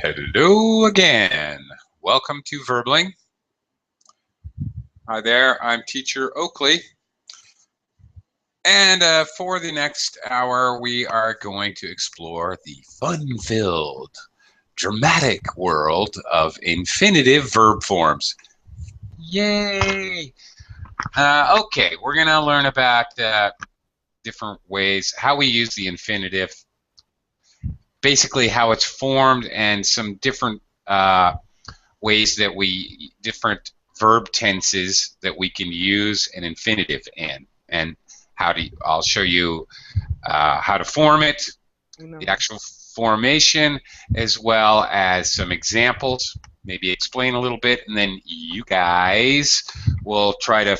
Hello again. Welcome to Verbling. Hi there, I'm Teacher Oakley. And for the next hour, we are going to explore the fun-filled, dramatic world of infinitive verb forms. Yay! Okay, we're going to learn about different ways, how we use the infinitive, basically how it's formed, and some different ways that different verb tenses that we can use an infinitive in, and I'll show you how to form it, the actual formation, as well as some examples, maybe explain a little bit, and then you guys will try to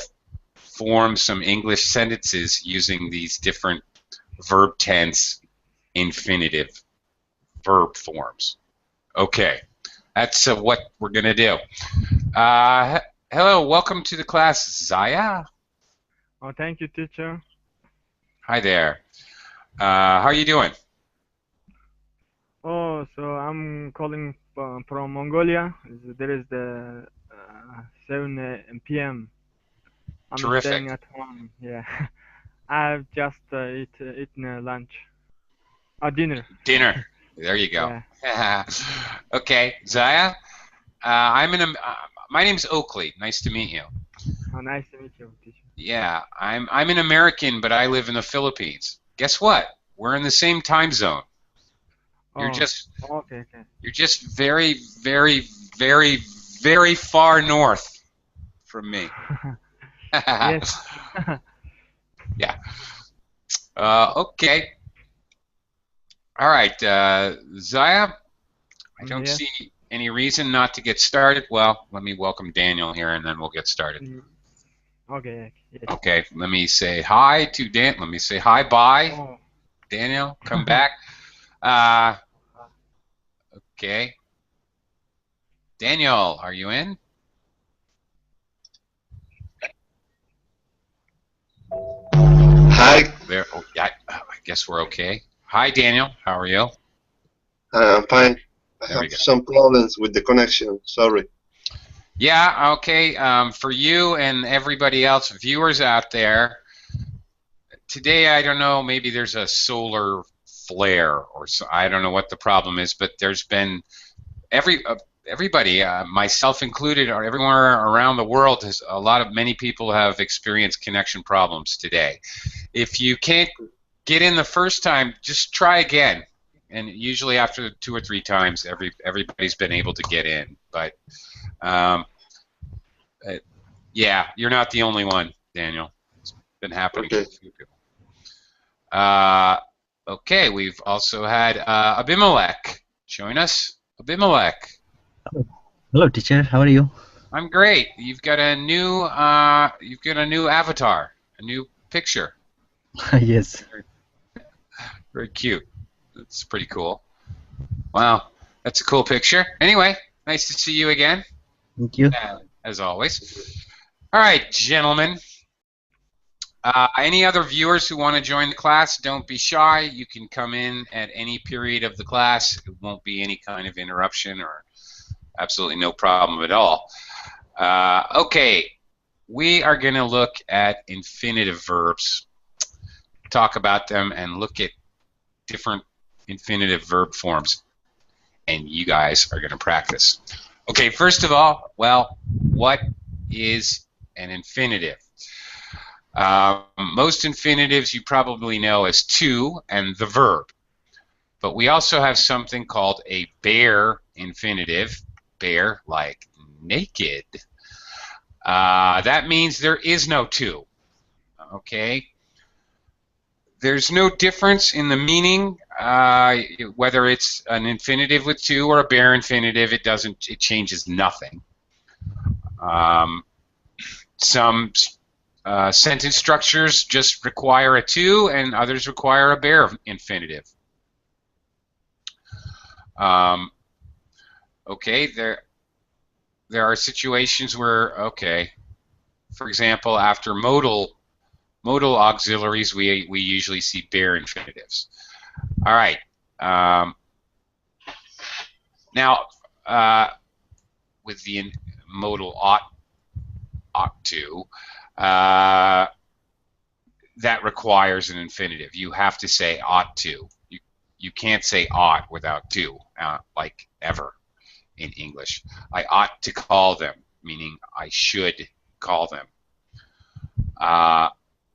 form some English sentences using these different verb tense infinitive verb forms. Okay, that's what we're going to do. Hello, welcome to the class, Zaya. Oh, thank you, teacher. Hi there. How are you doing? Oh, so I'm calling from Mongolia. There is the 7 p.m. I'm Terrific. staying at home. Yeah, I've just eaten lunch. Dinner. Dinner. There you go. Yeah. Okay, Zaya. My name's Oakley. Nice to meet you. Oh, nice to meet you, teacher. Yeah, I'm an American, but I live in the Philippines. Guess what? We're in the same time zone. You're just okay. You're just very, very, very, very far north from me. Yes. Yeah. Okay. All right, Zaya. I don't Yes. see any reason not to get started. Well, let me welcome Daniel here, and then we'll get started. Okay. Yes. Okay. Let me say hi to Dan. Let me say hi, bye. Oh. Daniel, come back. Okay. Daniel, are you in? Hi. There. Oh, yeah, I guess we're okay. Hi, Daniel. How are you? I'm fine. I There we have go. some problems with the connection. Sorry. Yeah, okay. For you and everybody else, viewers out there, today, I don't know, maybe there's a solar flare or so. I don't know what the problem is, but there's been everybody, myself included, or everywhere around the world, many people have experienced connection problems today. If you can't get in the first time, just try again. And usually after 2 or 3 times, everybody's been able to get in. But yeah, you're not the only one, Daniel. It's been happening to a few people. Okay, we've also had Abimelech join us. Abimelech. Hello, teacher. How are you? I'm great. You've got a new avatar, a new picture. Yes. Very cute. That's pretty cool. Wow, that's a cool picture. Anyway, nice to see you again. Thank you. As always. All right, gentlemen. Any other viewers who want to join the class, don't be shy. You can come in at any period of the class. It won't be any kind of interruption or absolutely no problem at all. Okay, we are going to look at infinitive verbs, talk about them, and look at different infinitive verb forms. And you guys are going to practice. Okay, first of all, well, what is an infinitive? Most infinitives you probably know as to and the verb. But we also have something called a bare infinitive, bare like naked. That means there is no to. Okay? There's no difference in the meaning, whether it's an infinitive with to or a bare infinitive. It changes nothing. Some sentence structures just require a to, and others require a bare infinitive. Okay, there are situations where, okay, for example, after modal auxiliaries, we usually see bare infinitives. All right. Now, with the modal ought to, that requires an infinitive. You have to say ought to. You can't say ought without to, like ever in English. I ought to call them, meaning I should call them.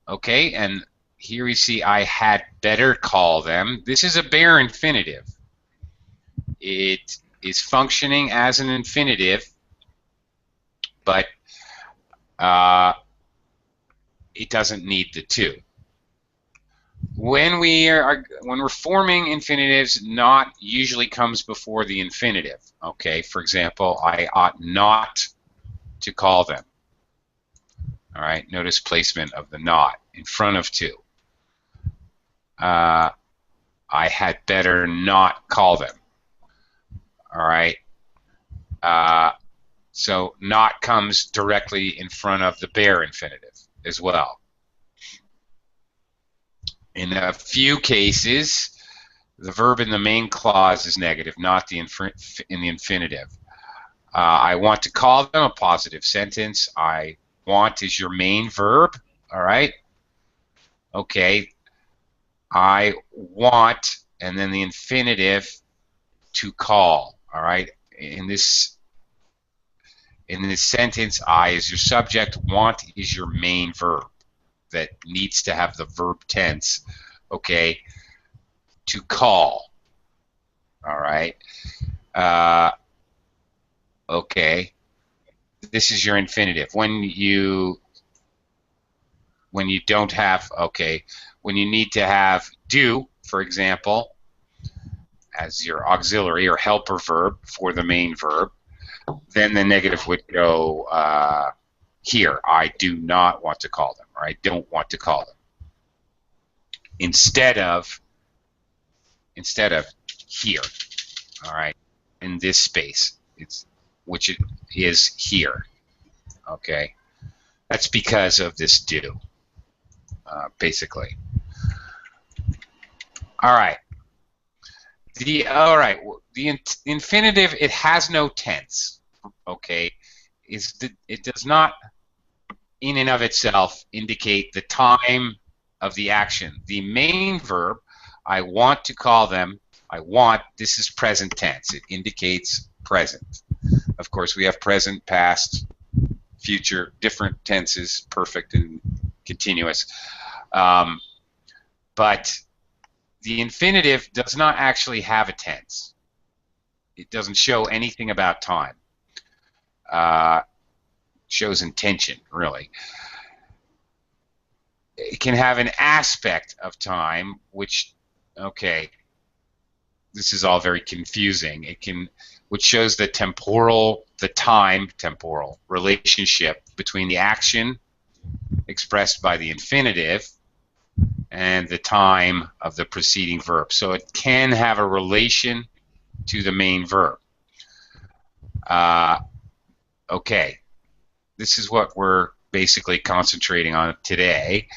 Okay, and here we see I had better call them. This is a bare infinitive. It is functioning as an infinitive, but it doesn't need the to. When we're forming infinitives, not usually comes before the infinitive. Okay, for example, I ought not to call them. All right, notice placement of the not in front of to. I had better not call them. All right, so not comes directly in front of the bare infinitive as well. In a few cases, the verb in the main clause is negative, not in the infinitive. I want to call them, a positive sentence. I want is your main verb, all right? Okay, I want, and then the infinitive, to call, all right? In this sentence, I is your subject, want is your main verb that needs to have the verb tense, okay, to call, all right? Okay, this is your infinitive. When you don't have, okay, when you need to have do, for example, as your auxiliary or helper verb for the main verb, then the negative would go here. I do not want to call them, or I don't want to call them. Instead of here, all right, in this space, which it is here. Okay, that's because of this do, basically. All right. The infinitive, it has no tense. Okay, it does not, in and of itself, indicate the time of the action. The main verb, I want to call them. I want. This is present tense. It indicates present. Of course, we have present, past, future, different tenses, perfect and continuous. But the infinitive does not actually have a tense. It doesn't show anything about time. Shows intention, really. It can have an aspect of time, which, okay, this is all very confusing. Which shows the temporal relationship between the action expressed by the infinitive and the time of the preceding verb. So it can have a relation to the main verb. Okay, this is what we're basically concentrating on today.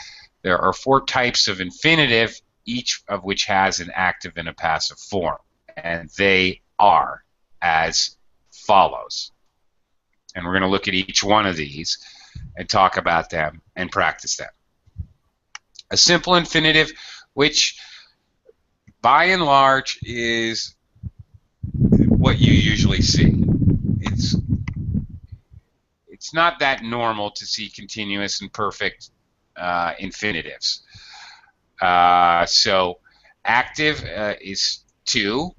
There are 4 types of infinitive, each of which has an active and a passive form, and they are as follows. And we're going to look at each one of these and talk about them and practice them. A simple infinitive, which by and large is what you usually see. It's not that normal to see continuous and perfect infinitives. So active is to,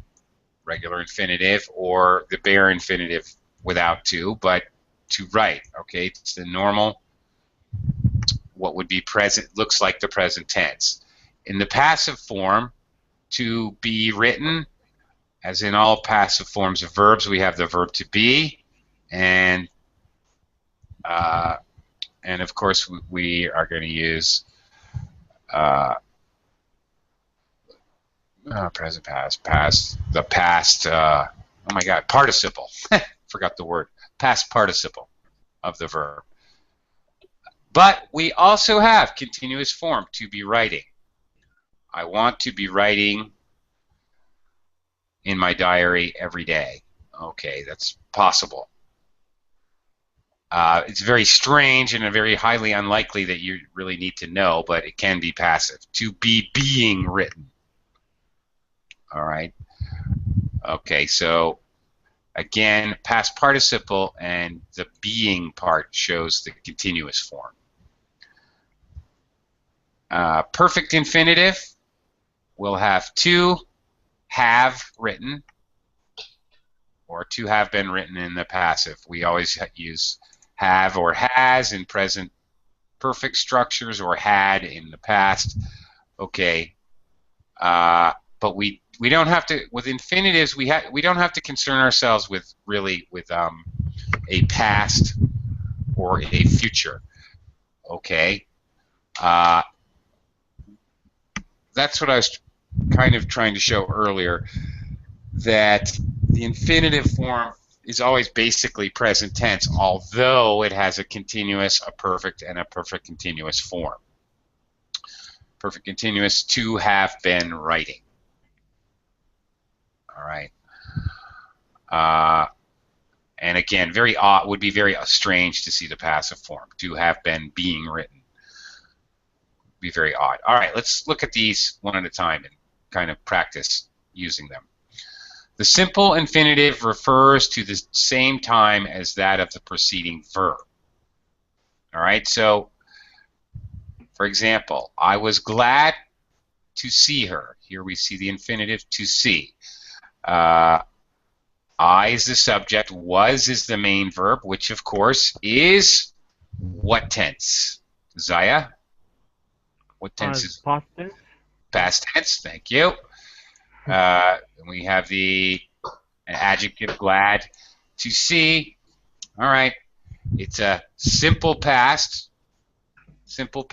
regular infinitive, or the bare infinitive without to, but to write. Okay, it's the normal, what would be present, looks like the present tense. In the passive form, to be written, as in all passive forms of verbs, we have the verb to be, and of course we are going to use present, past, the past, oh my God, participle. Forgot the word. Past participle of the verb. But we also have continuous form, to be writing. I want to be writing in my diary every day. Okay, that's possible. It's very strange and very highly unlikely that you really need to know, but it can be passive. To be being written. All right. Okay, so again, past participle, and the being part shows the continuous form. Perfect infinitive will have to have written or to have been written in the passive. We always use have or has in present perfect structures or had in the past. Okay, but we don't have to with infinitives. We don't have to concern ourselves with a past or a future. Okay, that's what I was kind of trying to show earlier, that the infinitive form is always basically present tense, although it has a continuous, a perfect, and a perfect continuous form. Perfect continuous, to have been writing. All right. And again, very odd, would be very strange to see the passive form, to have been being written. Be very odd. All right, let's look at these one at a time and kind of practice using them. The simple infinitive refers to the same time as that of the preceding verb. All right, so for example, I was glad to see her. Here we see the infinitive to see. I is the subject, was is the main verb, which of course is what tense? Zaya? What tense is? Past tense. Past tense, thank you. We have the adjective glad to see. All right, it's a simple past, simple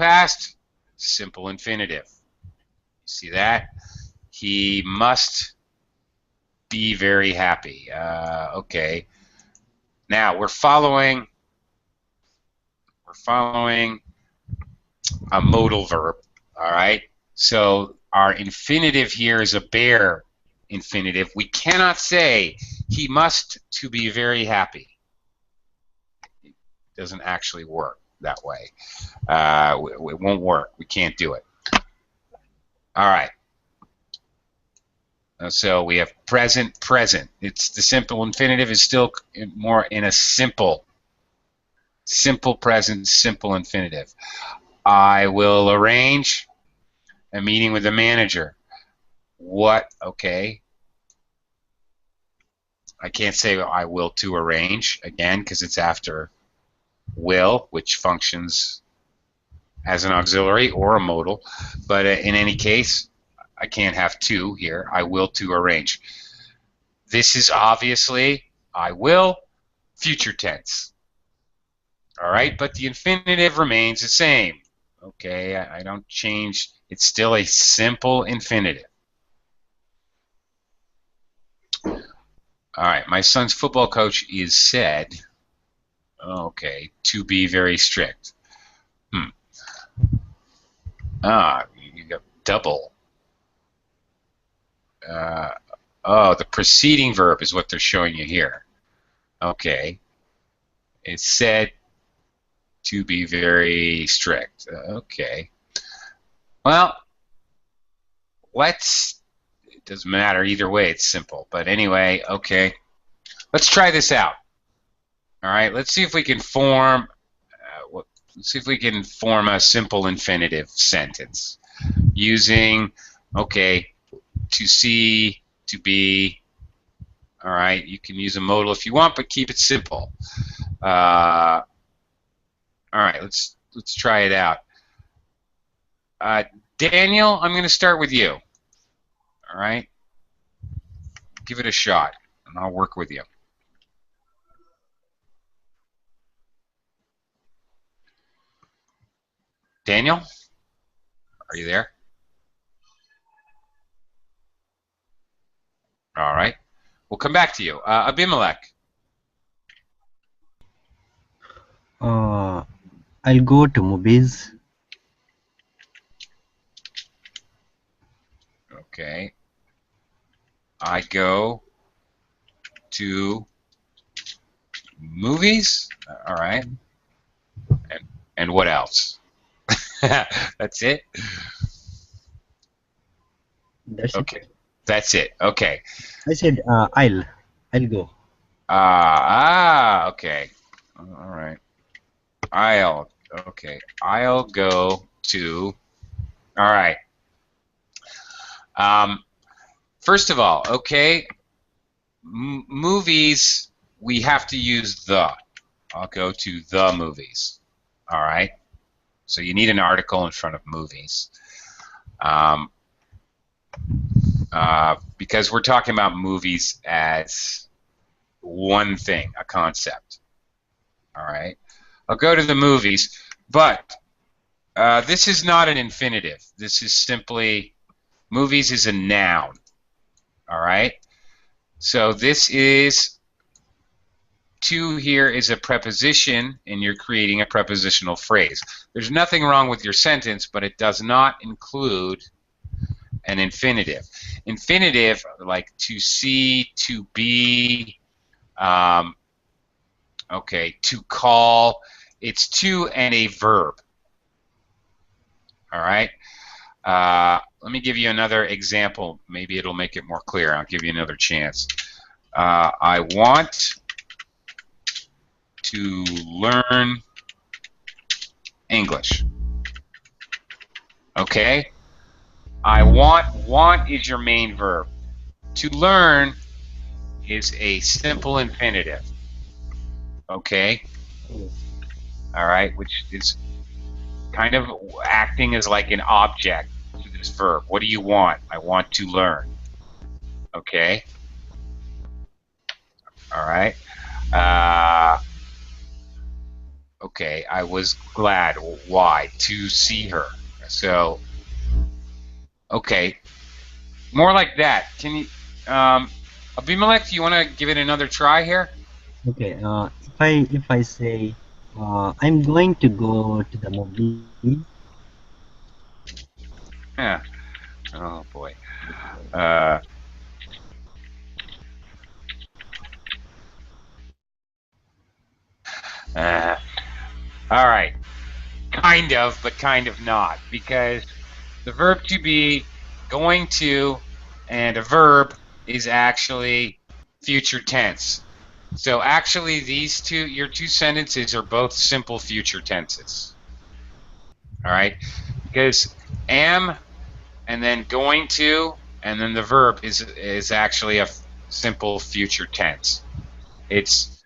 infinitive. See that? He must be very happy. Okay. Now we're following a modal verb. All right. So our infinitive here is a bare infinitive. We cannot say he must to be very happy. It doesn't actually work that way. It won't work. We can't do it. All right. So we have present, present. It's the simple infinitive is still more in a simple present, simple infinitive. I will arrange a meeting with the manager. What? Okay. I can't say I will to arrange again because it's after will, which functions as an auxiliary or a modal. But in any case, I can't have to here. I will to arrange. This is obviously I will, future tense. All right, but the infinitive remains the same. Okay, I don't change. It's still a simple infinitive. All right, my son's football coach is said, okay, to be very strict. You got double. The preceding verb is what they're showing you here. Okay. It's said to be very strict. Okay. Well, it doesn't matter either way, it's simple. But anyway, okay. Let's try this out. All right, let's see if we can form a simple infinitive sentence using, okay, to see, to be. All right, you can use a modal if you want, but keep it simple. All right, let's try it out. Daniel, I'm going to start with you. All right, give it a shot, and I'll work with you. Daniel, are you there? All right. We'll come back to you. Abimelech. I'll go to movies. Okay. I go to movies. All right. And what else? That's it? That's Okay. it. That's it. Okay. I said I'll go. Okay. All right. I'll go to. All right. First of all, okay, movies, we have to use the. I'll go to the movies. All right. So you need an article in front of movies. Because we're talking about movies as one thing, a concept. All right. I'll go to the movies, but this is not an infinitive. This is simply, movies is a noun. All right. So this is, to here is a preposition, and you're creating a prepositional phrase. There's nothing wrong with your sentence, but it does not include an infinitive. Infinitive, like to see, to be, okay, to call, it's to and a verb. All right. Let me give you another example. Maybe it'll make it more clear. I'll give you another chance. I want to learn English. Okay? I want is your main verb. To learn is a simple infinitive. Okay? All right, which is kind of acting as like an object to this verb. What do you want? I want to learn. Okay? All right. Okay, I was glad. Why? To see her. So, okay, more like that. Can you, Abimelech? Do you want to give it another try here? Okay. If I say I'm going to go to the movie. Yeah. Oh boy. All right. Kind of, but kind of not, because the verb to be, going to, and a verb is actually future tense. So actually, these two, your two sentences are both simple future tenses. All right, because am and then going to and then the verb is actually a simple future tense. It's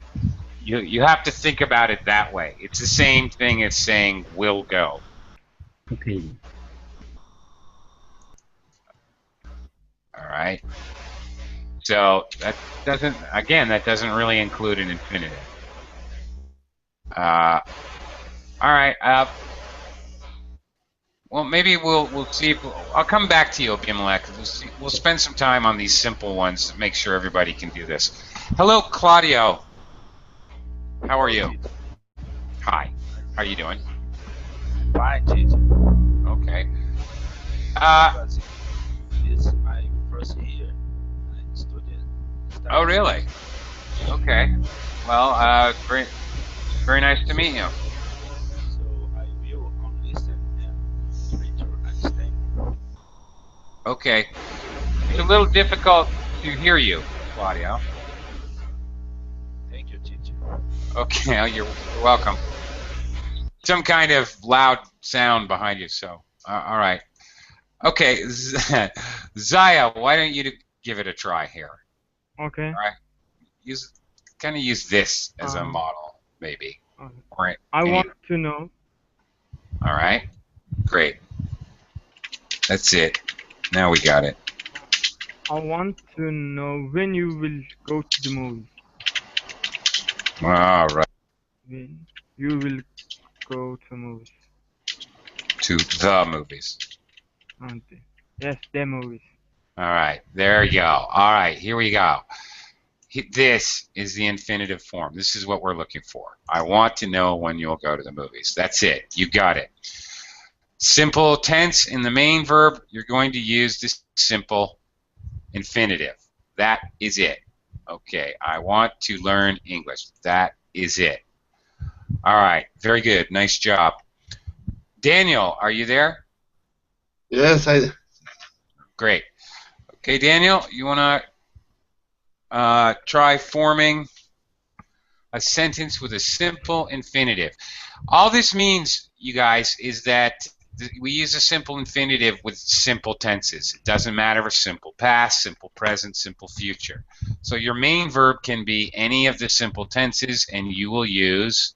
you have to think about it that way. It's the same thing as saying will go. Okay. All right. So that doesn't really include an infinitive. All right. Well, maybe we'll see. I'll come back to you, Abimelech. We'll spend some time on these simple ones to make sure everybody can do this. Hello, Claudio. How are you? Hi. How are you doing? Fine, teacher. Okay. Because this is my first year I'm studying. Oh, really? Okay. Well, very, very nice to meet you. So I will only listen and try to understand. Okay. It's a little difficult to hear you, Claudio. Thank you, teacher. Okay, you're welcome. Some kind of loud sound behind you, so all right. Okay, Zaya, why don't you give it a try here? Okay. All right, use this as a model, maybe. Or I want to know. All right, great. That's it. Now we got it. I want to know when you will go to the movies. All right. When you will go to movies. To the movies. Yes, the movies. All right, there you go. All right, here we go. This is the infinitive form. This is what we're looking for. I want to know when you'll go to the movies. That's it. You got it. Simple tense in the main verb, you're going to use this simple infinitive. That is it. Okay, I want to learn English. That is it. All right, very good. Nice job. Daniel, are you there? Yes, Great. Okay, Daniel, you want to try forming a sentence with a simple infinitive. All this means, you guys, is that we use a simple infinitive with simple tenses. It doesn't matter if it's simple past, simple present, simple future. So your main verb can be any of the simple tenses, and you will use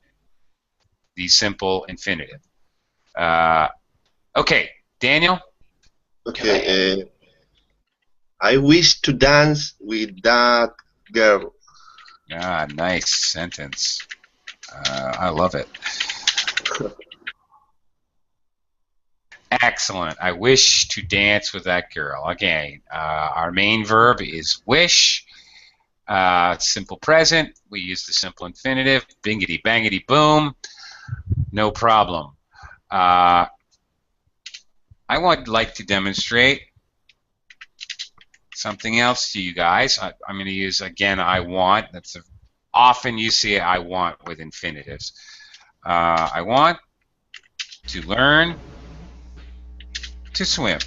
the simple infinitive. Okay, Daniel? okay. I wish to dance with that girl. Ah, nice sentence. I love it. Excellent. I wish to dance with that girl. Again, our main verb is wish. Simple present. We use the simple infinitive. Bingity, bangity, boom. No problem. I would like to demonstrate something else to you guys. I'm going to use, again, I want. Often you see I want with infinitives. I want to learn to swim.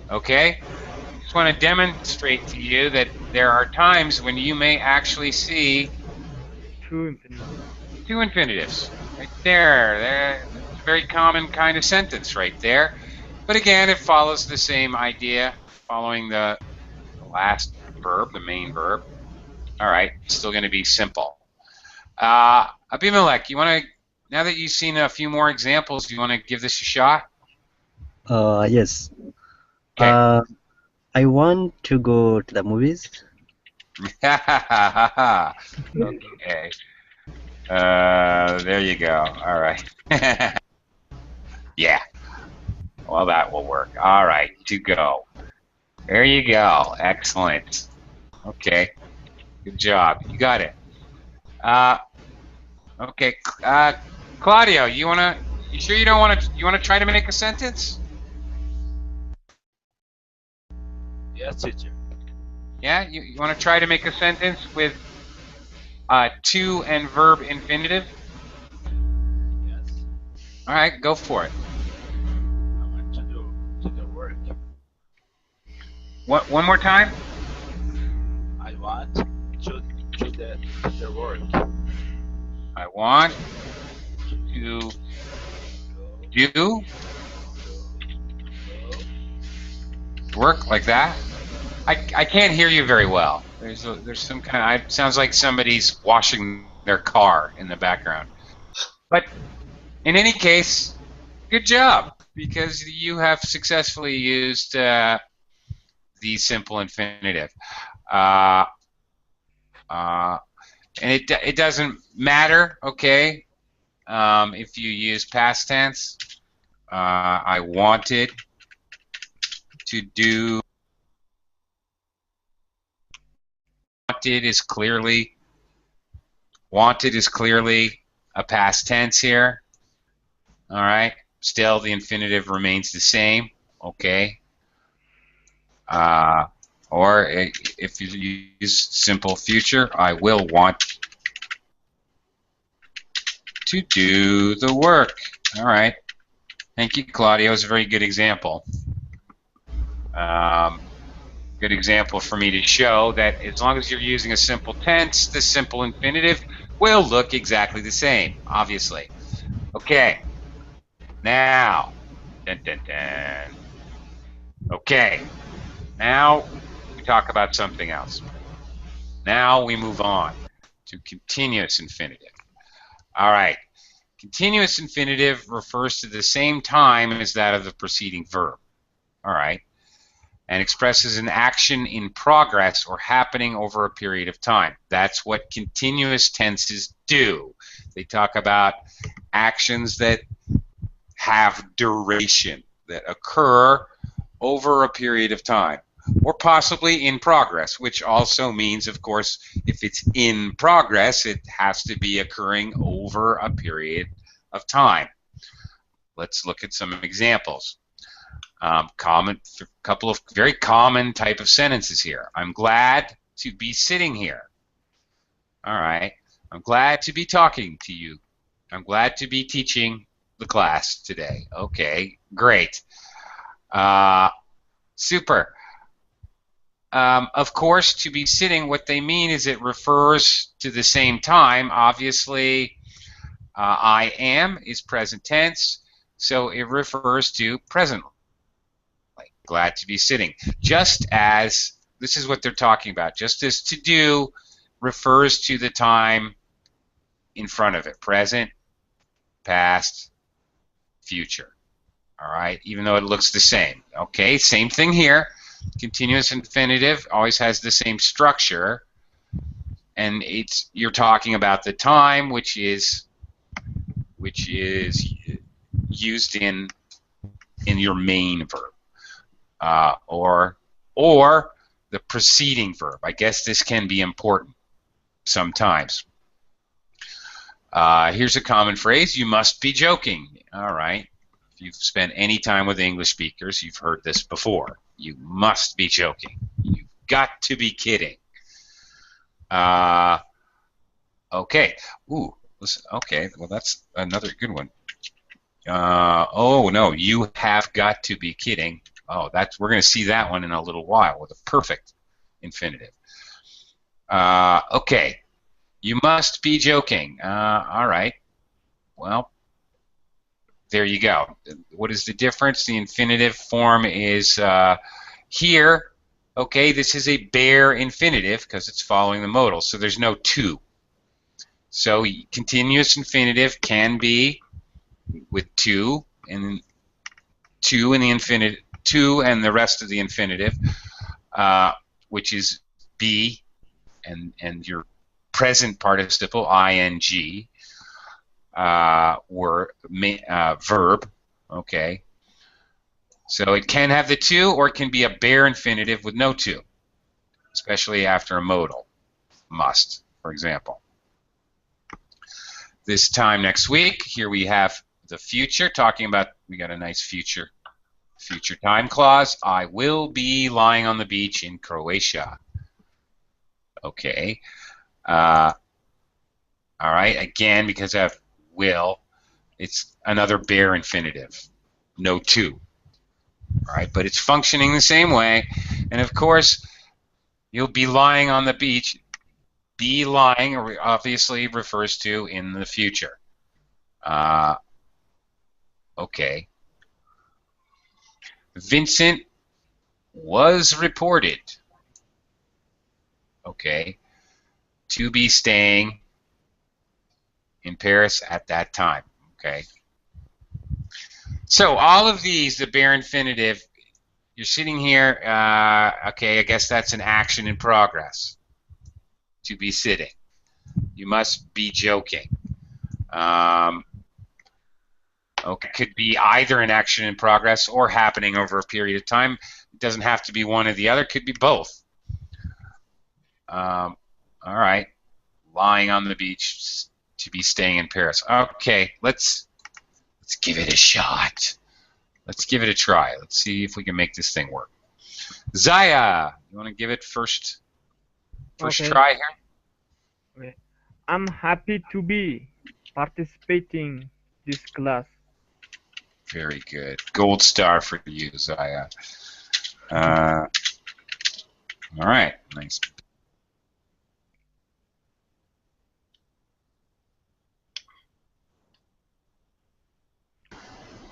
Okay? Just want to demonstrate to you that there are times when you may actually see Two infinitives. two infinitives right there. That's a very common kind of sentence right there. But again, it follows the same idea, following the last verb, the main verb. All right, it's still going to be simple. Abimelech, you want to, now that you've seen a few more examples, do you want to give this a shot? Yes. Okay. I want to go to the movies. Okay. There you go. All right. Yeah. Well, that will work. All right. To go. There you go. Excellent. Okay. Good job. You got it. Okay. Claudio, you sure you don't you wanna try to make a sentence? Yes, teacher. Yeah. You want to try to make a sentence with to and verb infinitive? Yes. All right. Go for it. I want to do work. One more time. I want to the work. I want to do work like that. I can't hear you very well. There's some kind of, it sounds like somebody's washing their car in the background. But in any case, good job, because you have successfully used the simple infinitive. And it doesn't matter, okay, if you use past tense. I wanted to do. Wanted is clearly a past tense here. All right. Still, the infinitive remains the same. Okay. Or if you use simple future, I will want to do the work. All right. Thank you, Claudio. It's a very good example. Good example for me to show that as long as you're using a simple tense, the simple infinitive will look exactly the same, obviously. Okay. Now, dun, dun, dun. Okay. Now we talk about something else. Now we move on to continuous infinitive. All right. Continuous infinitive refers to the same time as that of the preceding verb. All right. And expresses an action in progress or happening over a period of time. That's what continuous tenses do. They talk about actions that have duration, that occur over a period of time, or possibly in progress, which also means, of course, if it's in progress, it has to be occurring over a period of time. Let's look at some examples. Couple of very common type of sentences here. I'm glad to be sitting here. All right. I'm glad to be talking to you. I'm glad to be teaching the class today. Okay, great. Super. Of course, to be sitting, what they mean is it refers to the same time. Obviously, I am is present tense, so it refers to presently. Glad to be sitting. Just as, this is what they're talking about, just as to do refers to the time in front of it. Present, past, future. All right, even though it looks the same. Okay, same thing here. Continuous infinitive always has the same structure, and you're talking about the time, which is used in your main verb, or the preceding verb. I guess this can be important sometimes. Here's a common phrase: "You must be joking." All right. If you've spent any time with English speakers, you've heard this before. You must be joking. You've got to be kidding. Okay. Ooh. Listen, okay. Well, that's another good one. Oh no, you have got to be kidding. Oh, we're going to see that one in a little while with a perfect infinitive. Okay. You must be joking. All right. Well, there you go. What is the difference? The infinitive form is here. Okay, this is a bare infinitive because it's following the modal, so there's no to. So continuous infinitive can be with to and the infinitive, to and the rest of the infinitive, which is be and your present participle ing verb. Okay, so it can have the to, or it can be a bare infinitive with no to, especially after a modal. Must, for example. This time next week, here we have the future, talking about, we got a nice future time clause. I will be lying on the beach in Croatia. Okay. All right, again, because I have will, it's another bare infinitive, no to. All right, but it's functioning the same way. And of course, you'll be lying on the beach. Be lying obviously refers to in the future. Okay. Vincent was reported, okay, to be staying in Paris at that time. Okay. So all of these, the bare infinitive, you're sitting here, okay, I guess that's an action in progress. To be sitting. You must be joking. Okay, it could be either an action in progress or happening over a period of time. It doesn't have to be one or the other. It could be both. All right. Lying on the beach to be staying in Paris. Okay, let's give it a shot. Let's give it a try. Let's see if we can make this thing work. Zaya, you want to give it first Okay. try here? Okay. I'm happy to be participating this class. Very good. Gold star for you, Zaya. All right. Nice.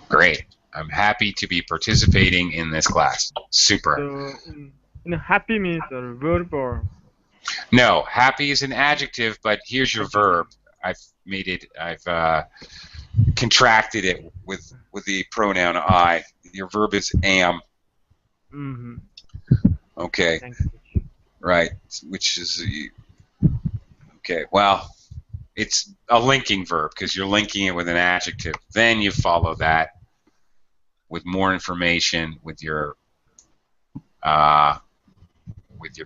Great. I'm happy to be participating in this class. Super. So, happy means a verb or? No, happy is an adjective, but here's your verb. I've contracted it with the pronoun I. Your verb is am. Mm-hmm. Okay. Thank you. Right. Which is okay. Well, it's a linking verb because you're linking it with an adjective. Then you follow that with more information with your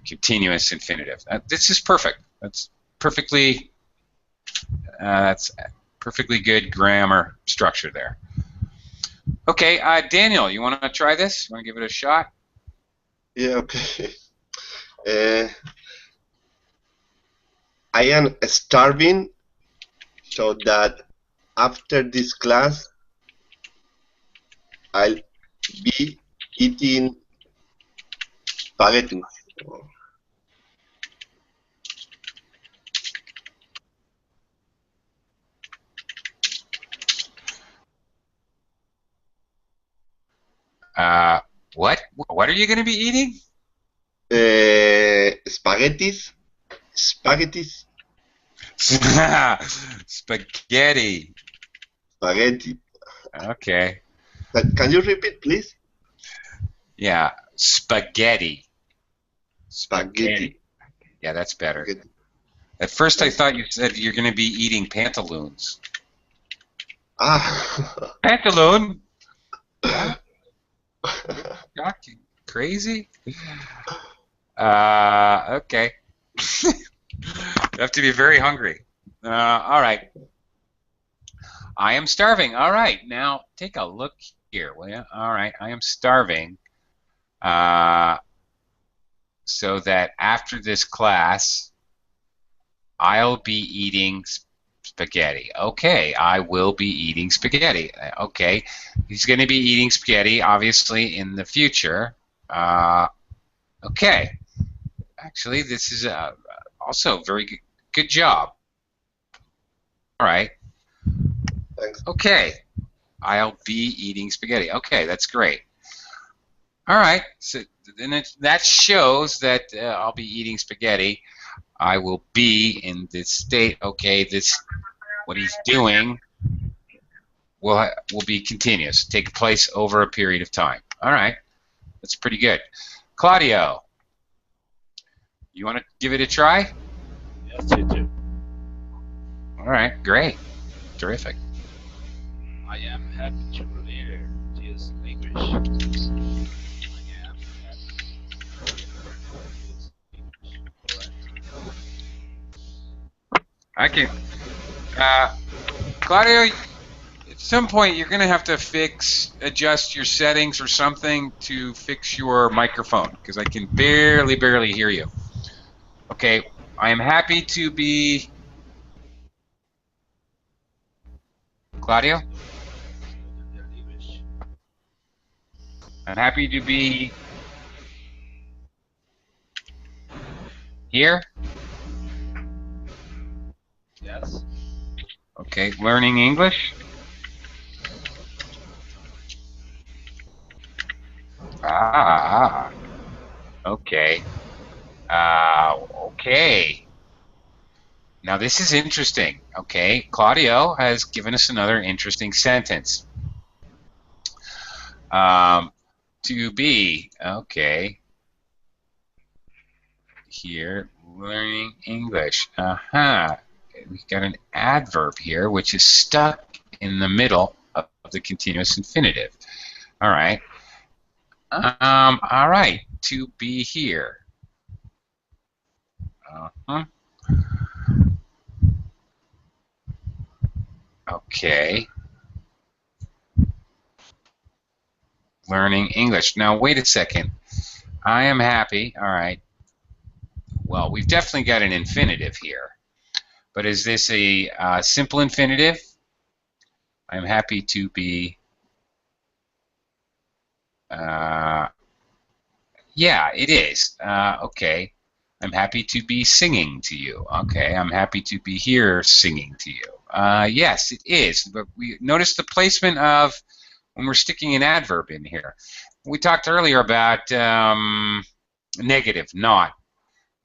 continuous infinitive. This is perfect. That's perfectly good grammar structure there. Okay, Daniel, you want to try this? You want to give it a shot? Yeah, okay. I am starving, so that after this class, I'll be eating spaghetti. What? What are you going to be eating? Spaghettis. Spaghettis. Spaghetti. Spaghetti. Okay. Can you repeat, please? Yeah, spaghetti. Spaghetti. Yeah, that's better. Spaghetti. At first, I thought you said you're going to be eating pantaloons. Ah. Pantaloon? What? Shocking. Crazy? Okay. You have to be very hungry. All right. I am starving. All right. Now, take a look here, will you? All right. I am starving. So that after this class, I'll be eating spaghetti. Okay, I will be eating spaghetti. Okay, he's going to be eating spaghetti, obviously, in the future. Okay, actually, this is also very good job. All right. Thanks. Okay, I'll be eating spaghetti. Okay, that's great. All right, so then that shows that I'll be eating spaghetti. I will be in this state. Okay, this what he's doing will be continuous, take place over a period of time. All right, that's pretty good. Claudio, you want to give it a try? Yes, teacher. All right, great, terrific. I am happy to learn this language. I am happy to learn this English. Correct. I can. Claudio, at some point you're going to have to adjust your settings or something to fix your microphone because I can barely hear you. Okay, I am happy to be. Claudio? I'm happy to be here. Yes. Okay, learning English. Okay. Okay. Now this is interesting. Okay, Claudio has given us another interesting sentence. To be, okay. Here, learning English. We've got an adverb here which is stuck in the middle of the continuous infinitive. All right. All right. To be here. Okay. Learning English. Now, wait a second. I am happy. All right. Well, we've definitely got an infinitive here. But is this a simple infinitive? I'm happy to be. Yeah, it is. Okay. I'm happy to be singing to you. Okay. I'm happy to be here singing to you. Yes, it is. But we notice the placement of when we're sticking an adverb in here. We talked earlier about negative, not.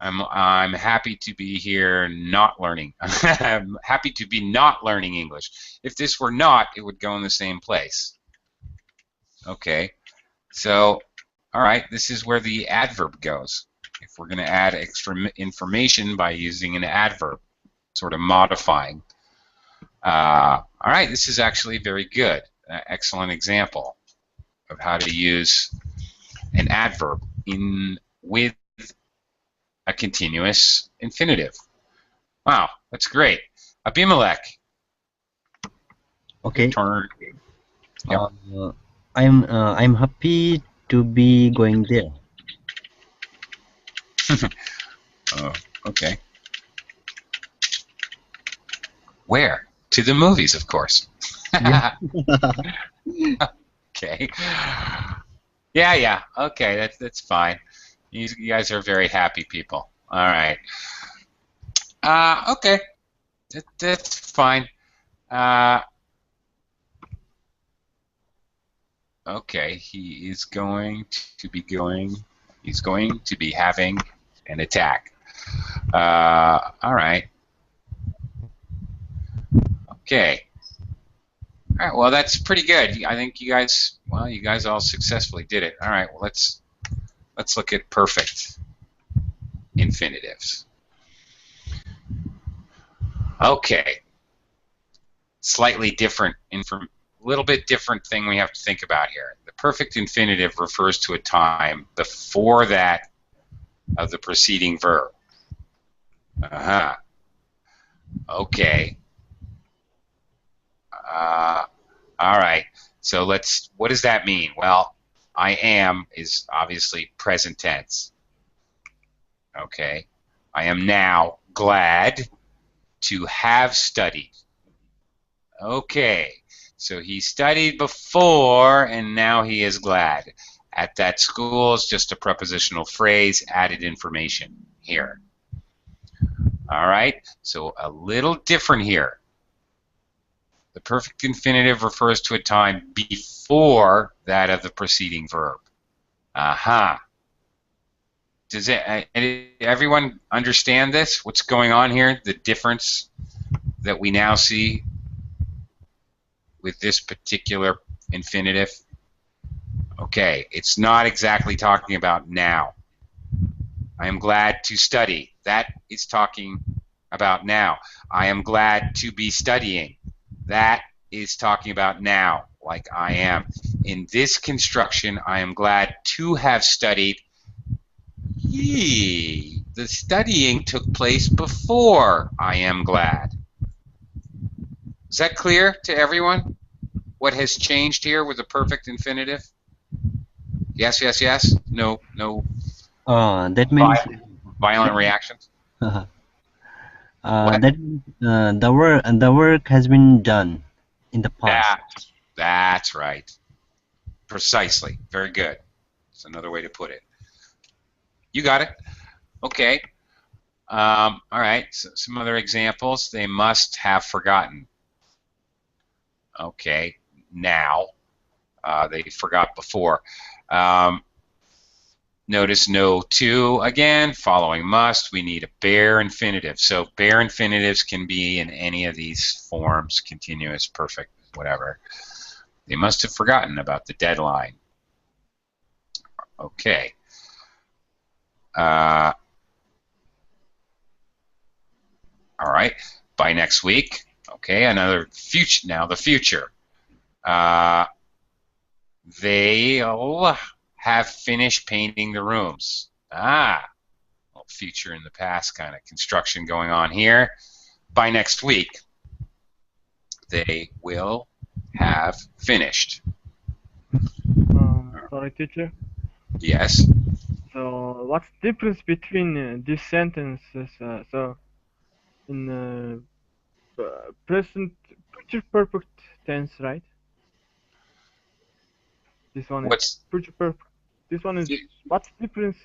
I'm happy to be here not learning. I'm happy to be not learning English. If this were not, it would go in the same place. Okay, so, all right, this is where the adverb goes. If we're going to add extra information by using an adverb, sort of modifying. All right, this is actually very good. Excellent example of how to use an adverb with a continuous infinitive. Wow, that's great. Abimelech. Okay. Turn. Yep. I'm happy to be going there. Okay. Where? To the movies, of course. Yeah. Okay. Yeah. Okay, that's fine. You guys are very happy people. All right. Okay. That's fine. Okay, he is going to be going. He's going to be having an attack. All right. Okay. All right. Well, that's pretty good. I think you guys. Well, you guys all successfully did it. All right. Well, let's look at perfect infinitives. Okay. Slightly different little bit different thing we have to think about here. The perfect infinitive refers to a time before that of the preceding verb. Okay. All right. So what does that mean? Well, I am is obviously present tense. Okay. I am now glad to have studied. Okay. So he studied before, and now he is glad. At that school is just a prepositional phrase, added information here. All right, so a little different here. The perfect infinitive refers to a time before that of the preceding verb. Does everyone understand this? What's going on here? The difference that we now see with this particular infinitive? Okay, it's not exactly talking about now. I am glad to study. That is talking about now. I am glad to be studying. That is talking about now, like I am. In this construction, I am glad to have studied. The studying took place before I am glad. Is that clear to everyone? What has changed here with the perfect infinitive? Yes. No. That means Violent reactions. that means the work has been done in the past. That's right. Precisely. Very good. That's another way to put it. You got it. Okay. All right. So some other examples. They must have forgotten. Okay. Now. They forgot before. Notice no to again, following must. We need a bare infinitive. So bare infinitives can be in any of these forms, continuous, perfect, whatever. They must have forgotten about the deadline. Okay. All right. By next week. Okay, another future. Now the future. They'll have finished painting the rooms. Future in the past kind of construction going on here. By next week, they will have finished. Sorry, teacher. Yes. So, what's the difference between these sentences? So, in present future perfect tense, right? This one is future perfect. This one is what's the difference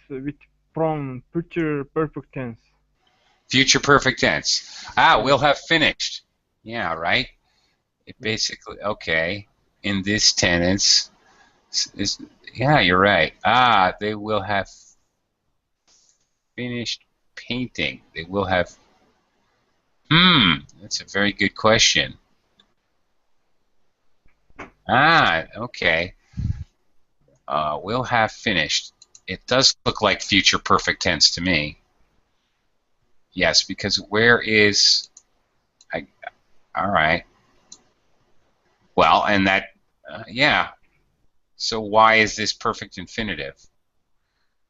from future perfect tense? Future perfect tense. We'll have finished. Yeah, right. It basically okay. In this tense, yeah, you're right. They will have finished painting. They will have. That's a very good question. Okay. Will have finished. It does look like future perfect tense to me. Yes, because where is... all right. Well, and that... yeah. So why is this perfect infinitive?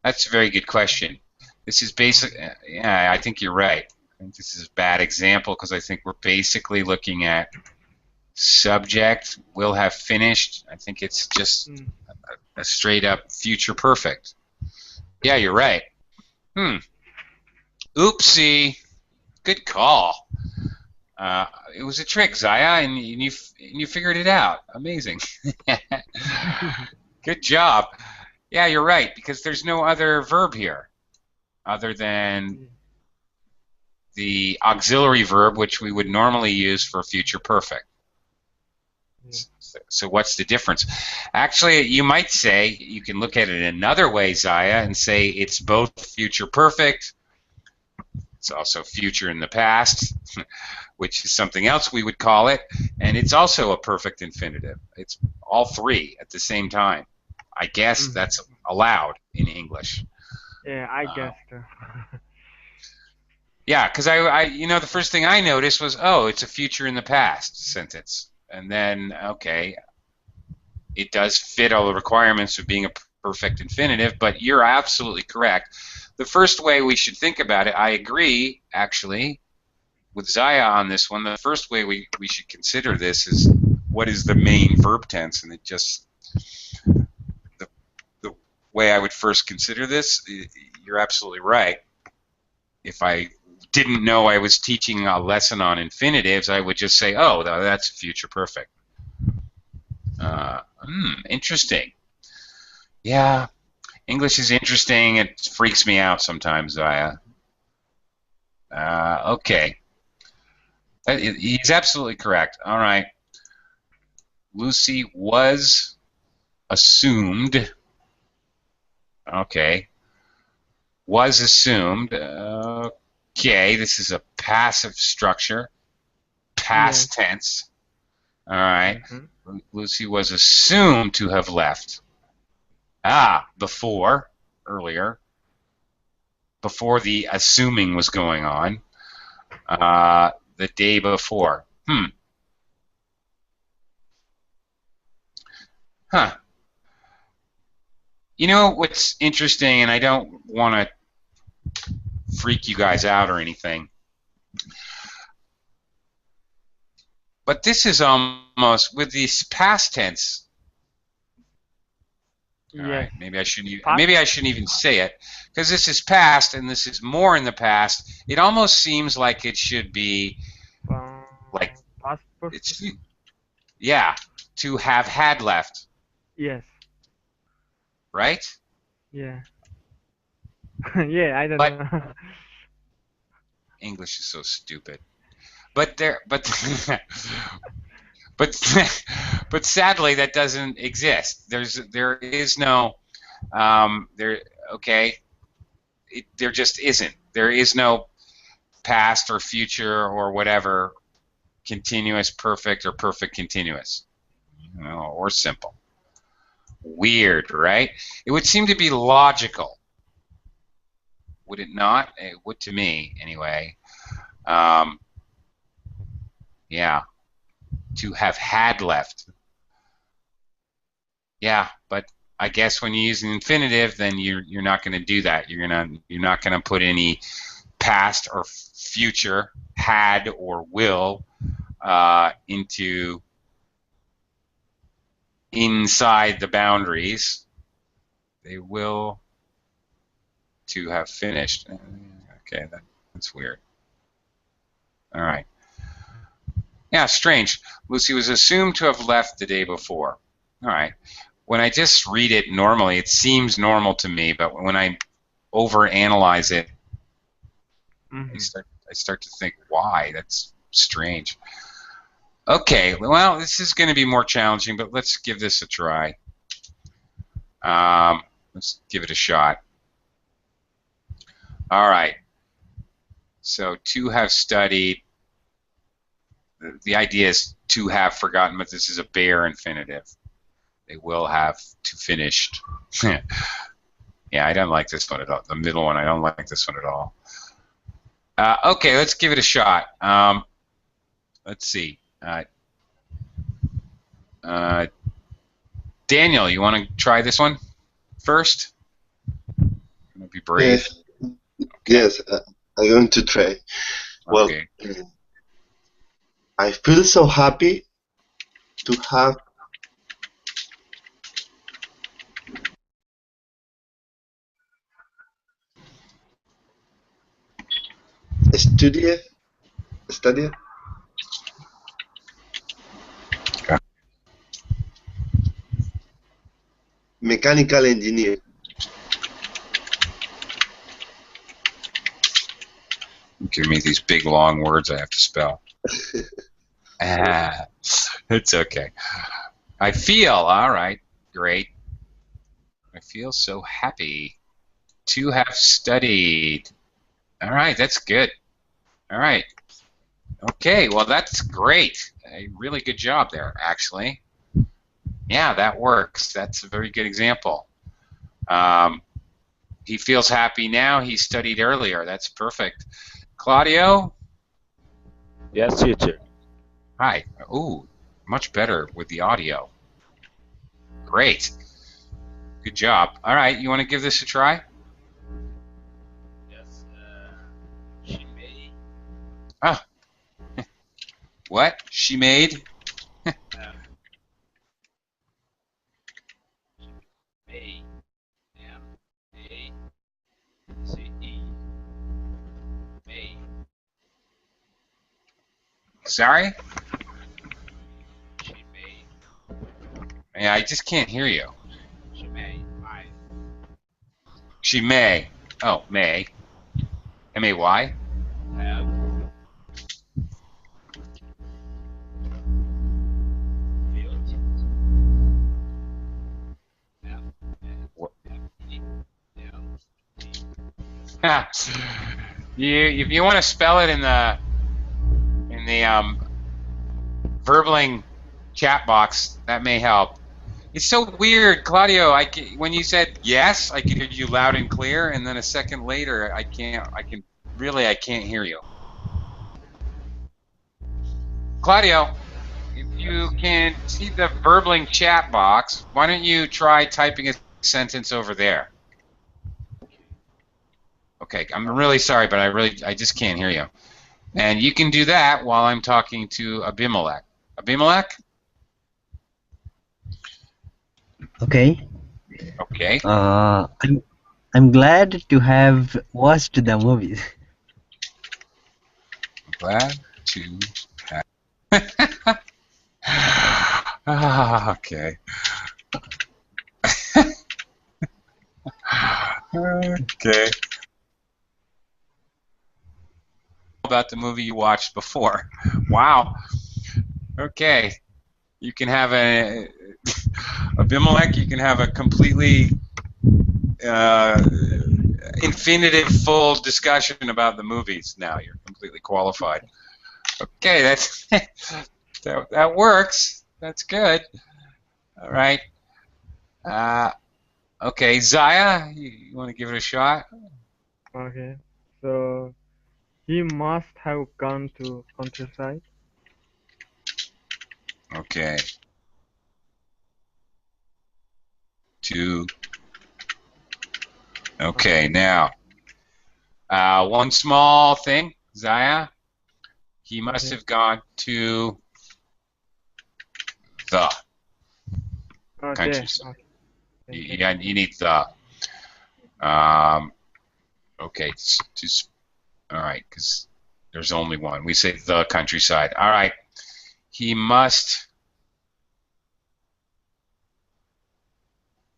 That's a very good question. This is basic... yeah, I think you're right. I think this is a bad example because I think we're basically looking at subject, will have finished. I think it's just a straight up future perfect. Yeah, you're right. Oopsie. Good call. It was a trick, Zaya, and you figured it out. Amazing. Good job. Yeah, you're right, because there's no other verb here other than the auxiliary verb, which we would normally use for future perfect. Yeah. So what's the difference? Actually, you might say, you can look at it another way, Zaya, and say it's both future perfect. It's also future in the past, which is something else we would call it, and it's also a perfect infinitive. It's all three at the same time. I guess that's allowed in English. Yeah, I guess. Yeah, because the first thing I noticed was, oh, it's a future in the past sentence, and then okay, it does fit all the requirements of being a perfect infinitive. But you're absolutely correct. The first way we should think about it, I agree, actually, with Zaya on this one. The first way we should consider this is, what is the main verb tense? And it just, the way I would first consider this, you're absolutely right. If I didn't know I was teaching a lesson on infinitives, I would just say, oh, that's future perfect. Interesting. Yeah, English is interesting. It freaks me out sometimes, Zaya. Okay. He's absolutely correct. All right. Lucy was assumed. Okay. Was assumed. Okay, this is a passive structure. Past tense. All right. Lucy was assumed to have left. Before, earlier. Before the assuming was going on. The day before. Huh. You know what's interesting, and I don't want to freak you guys out or anything, but this is almost, with this past tense. All right, maybe I shouldn't even say it, because this is past and this is more in the past. It almost seems like it should be like it's, yeah, to have had left. Yes. Right? Yeah. Yeah, I don't know. English is so stupid. But but sadly that doesn't exist. There is no okay. There just isn't. There is no past or future or whatever continuous perfect or perfect continuous, or simple. Weird, right? It would seem to be logical, would it not? It would to me, anyway. Yeah, to have had left. Yeah, but I guess when you use an infinitive, then you're not going to do that. You're not going to put any past or future, had or will, into inside the boundaries. They will to have finished. Okay, that's weird. All right. Yeah, strange. Lucy was assumed to have left the day before. All right. When I just read it normally, it seems normal to me, but when I overanalyze it, I start to think, why? That's strange. Okay, well, this is going to be more challenging, but let's give this a try. Let's give it a shot. All right. So, to have studied. The idea is to have forgotten, but this is a bare infinitive. They will have to finished. Yeah, I don't like this one at all. The middle one, I don't like this one at all. Okay, let's give it a shot. Let's see. Daniel, you want to try this one first? I'm going to be brave. Yes, I'm going to try. Well, okay. I feel so happy to have studied mechanical engineer. Give me these big long words I have to spell. It's okay. I feel, all right, great. I feel so happy to have studied. All right, that's good. All right. Okay, well, that's great. A really good job there, actually. Yeah, that works. That's a very good example. He feels happy now. He studied earlier. That's perfect. Claudio? Yes, teacher. Hi. Ooh, much better with the audio. Great. Good job. All right, you want to give this a try? Yes. She may. Ah. What? She made? May. M-A-C-E. May. Sorry? She may. Yeah, I just can't hear you. She may. I. She may. Oh, may. M-A-Y? Have. Field. What? F. If you want to spell it in the Verbling chat box, that may help. It's so weird, Claudio. When you said yes, I could hear you loud and clear, and then a second later, I can't hear you. Claudio, if you can see the Verbling chat box, why don't you try typing a sentence over there? Okay, I'm really sorry, but I just can't hear you. And you can do that while I'm talking to Abimelech. Abimelech? Okay. Okay. I'm glad to have watched the movies. Glad to have. Okay. Okay. About the movie you watched before. Wow. Okay. You can have Abimelech, you can have a completely infinitive full discussion about the movies now. You're completely qualified. Okay, that works. That's good. All right. Okay, Zaya, you want to give it a shot? Okay. So he must have gone to countryside. Okay. Okay, now, one small thing, Zaya. He must have gone to the countryside. You need the. Okay, all right, because there's only one. We say the countryside. All right. He must.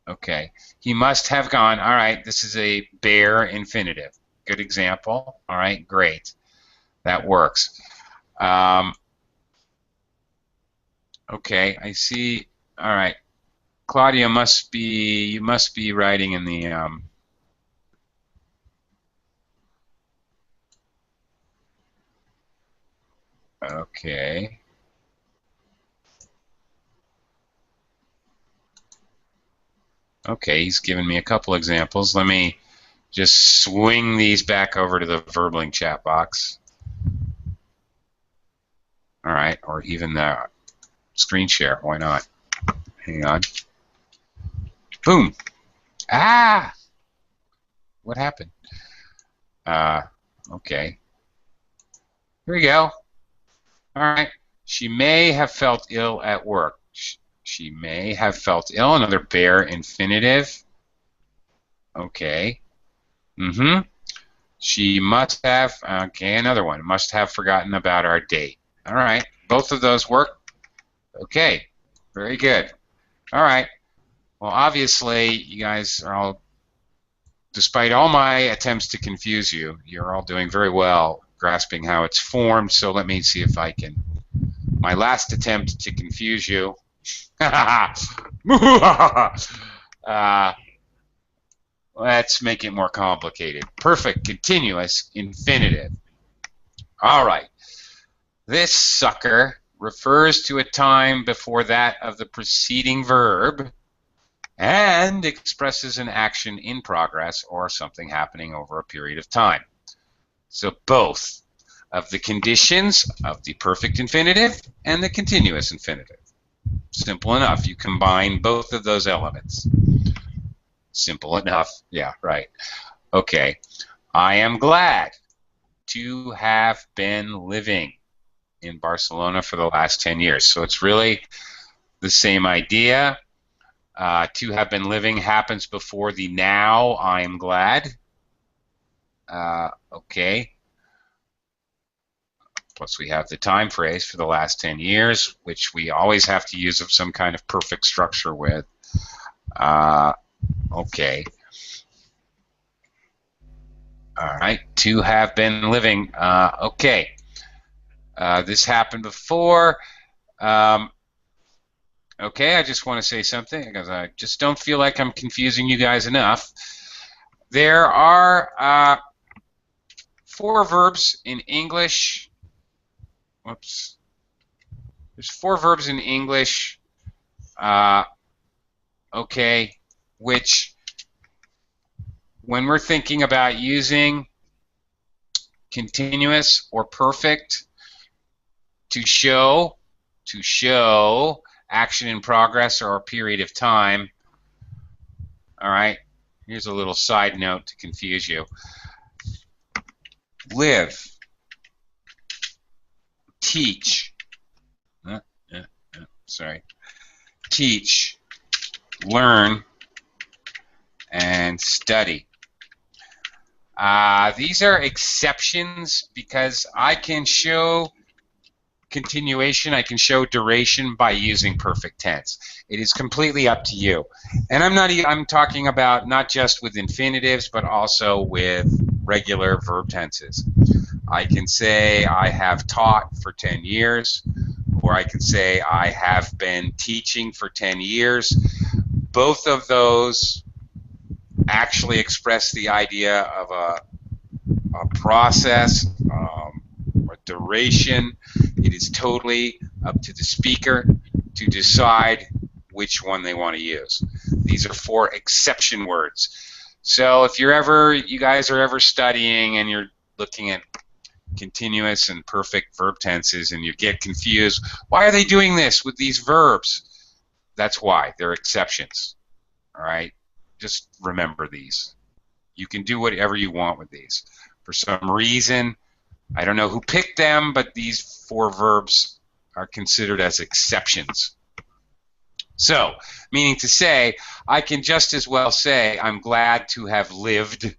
Okay. He must have gone. All right. This is a bare infinitive. Good example. All right. Great. That works. Okay. I see. All right. Claudia you must be writing in the okay. Okay, he's given me a couple examples. Let me just swing these back over to the Verbling chat box. All right, or even the screen share. Why not? Hang on. Boom. Ah! What happened? Okay. Here we go. All right. She may have felt ill at work. She may have felt ill. Another bare infinitive. Okay. She must have. Okay, another one. Must have forgotten about our date. All right. Both of those work. Okay. Very good. All right. Well, obviously, you guys are all, despite all my attempts to confuse you, you're all doing very well grasping how it's formed. So let me see if I can. My last attempt to confuse you. Let's make it more complicated. Perfect continuous infinitive. All right. This sucker refers to a time before that of the preceding verb and expresses an action in progress or something happening over a period of time. So both of the conditions of the perfect infinitive and the continuous infinitive. Simple enough. You combine both of those elements. Simple enough. Yeah, right. Okay. I am glad to have been living in Barcelona for the last 10 years. So it's really the same idea. To have been living happens before the now I am glad. Okay. Plus we have the time phrase for the last 10 years, which we always have to use of some kind of perfect structure with. Okay. All right. To have been living. Okay. This happened before. Okay, I just want to say something because I just don't feel like I'm confusing you guys enough. There are 4 verbs in English. Whoops. There's 4 verbs in English. Okay, which when we're thinking about using continuous or perfect to show action in progress or a period of time. All right, here's a little side note to confuse you. Live, teach, teach, learn, and study. These are exceptions because I can show continuation, I can show duration by using perfect tense. It is completely up to you. And I'm talking about not just with infinitives, but also with regular verb tenses. I can say I have taught for 10 years, or I can say I have been teaching for 10 years. Both of those actually express the idea of a process, a duration. It is totally up to the speaker to decide which one they want to use. These are 4 exception words. So if you guys are ever studying and you're looking at continuous and perfect verb tenses and you get confused, why are they doing this with these verbs? That's why. They're exceptions. All right? Just remember these. You can do whatever you want with these. For some reason, I don't know who picked them, but these 4 verbs are considered as exceptions. So, meaning to say, I can just as well say, I'm glad to have lived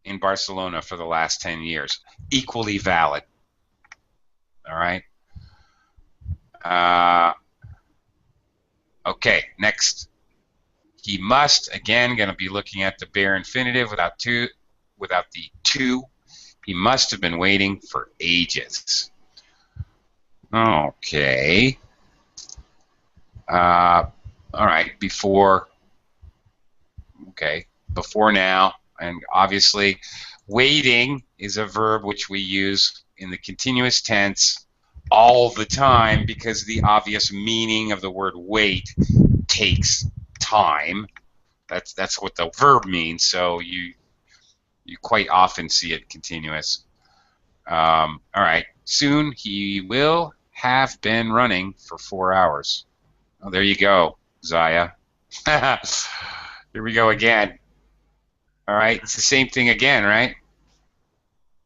in Barcelona for the last 10 years. Equally valid. All right? Okay, next. He must, again, going to be looking at the bare infinitive without the to. He must have been waiting for ages. Okay. All right, before now, and obviously waiting is a verb which we use in the continuous tense all the time because the obvious meaning of the word wait takes time. That's what the verb means, so you quite often see it continuous. All right, soon he will have been running for 4 hours. Oh, there you go, Zaya. Here we go again. All right, it's the same thing again, right?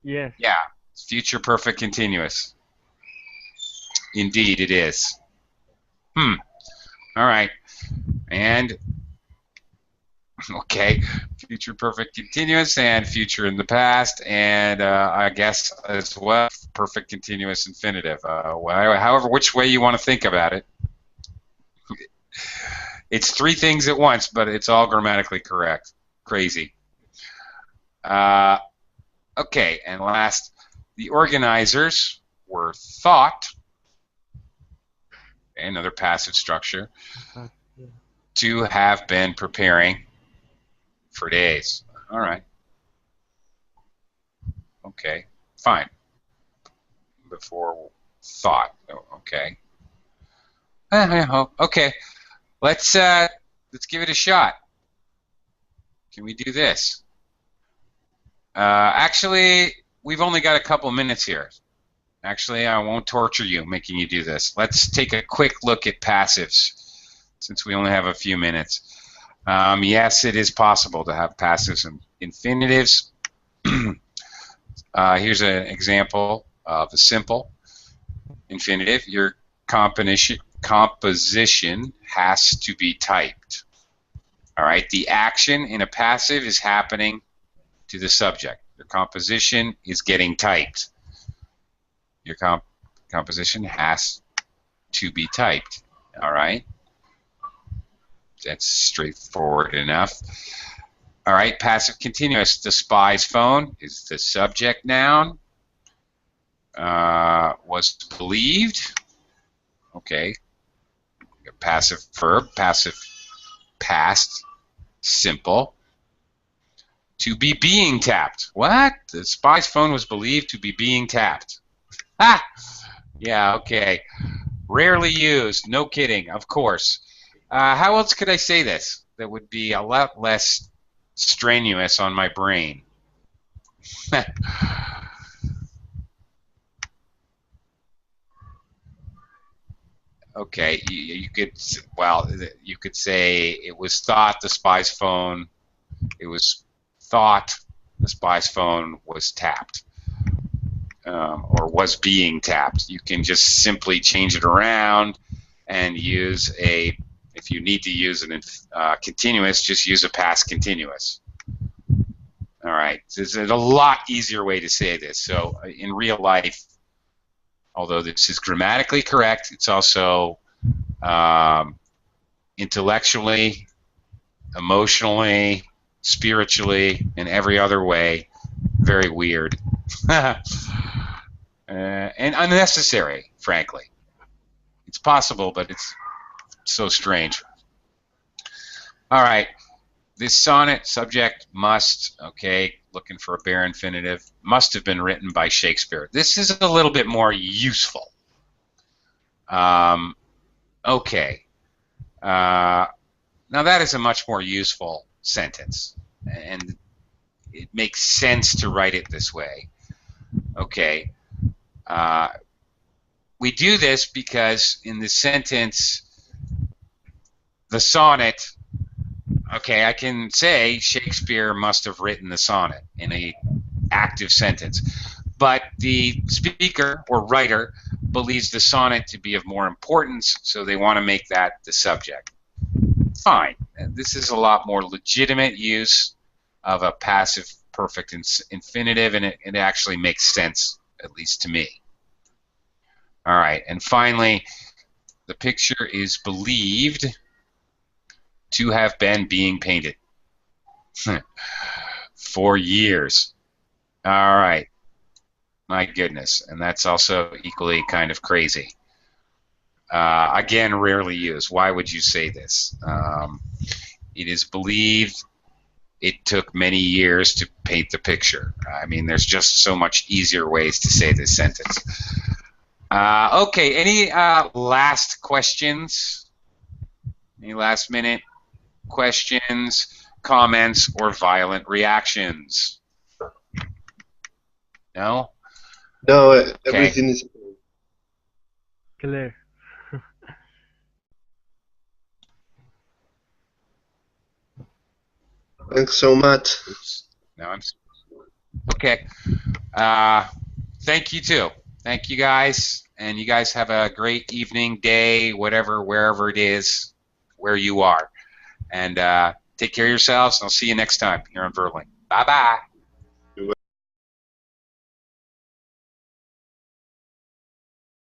Yes. Yeah, it's future perfect continuous. Indeed, it is. All right, and okay, future perfect continuous and future in the past, and I guess as well perfect continuous infinitive. However, which way you want to think about it. It's three things at once, but it's all grammatically correct. Crazy. Okay, and last, the organizers were thought, another passive structure, to have been preparing for days. All right. Okay, fine. Before thought. Okay. Okay. Let's give it a shot. Can we do this? Actually, we've only got a couple minutes here. Actually, I won't torture you making you do this. Let's take a quick look at passives, since we only have a few minutes. Yes, it is possible to have passives and infinitives. Here's an example of a simple infinitive. Your composition has to be typed. All right, the action in a passive is happening to the subject. Your composition is getting typed. Your composition has to be typed. All right, that's straightforward enough. All right, passive continuous. The spy's phone is the subject noun. Was believed. Okay. Passive verb, passive past, simple. To be being tapped. What? The spy's phone was believed to be being tapped. Ah! Yeah, okay. Rarely used. No kidding, of course. How else could I say this that would be a lot less strenuous on my brain? Okay, you could, well, you could say it was thought the spy's phone, it was thought the spy's phone was tapped, or was being tapped. You can just simply change it around and use a, if you need to use an continuous, just use a past continuous. All right, there's a lot easier way to say this. So in real life, although this is grammatically correct, it's also intellectually, emotionally, spiritually, and every other way very weird. And unnecessary, frankly. It's possible, but it's so strange. All right, this sonnet, subject, must, okay, looking for a bare infinitive, must have been written by Shakespeare. This is a little bit more useful. Okay. Now that is a much more useful sentence, and it makes sense to write it this way. Okay. We do this because in the sentence, the sonnet, okay, I can say Shakespeare must have written the sonnet in a active sentence, but the speaker or writer believes the sonnet to be of more importance, so they want to make that the subject. Fine. This is a lot more legitimate use of a passive perfect infinitive, and it actually makes sense, at least to me. All right, and finally, the picture is believed to have been being painted for years. All right. My goodness, and that's also equally kind of crazy. Again, rarely used. Why would you say this? It is believed it took many years to paint the picture. I mean, there's just so much easier ways to say this sentence. Okay, any last questions? Any last minute questions, comments, or violent reactions? No? No, Okay. everything is Clear. Thanks so much. Oops. Now I'm okay. Thank you too. Thank you guys, and you guys have a great evening, day, whatever, wherever it is, where you are, and take care of yourselves. And I'll see you next time here on Verling. Bye bye.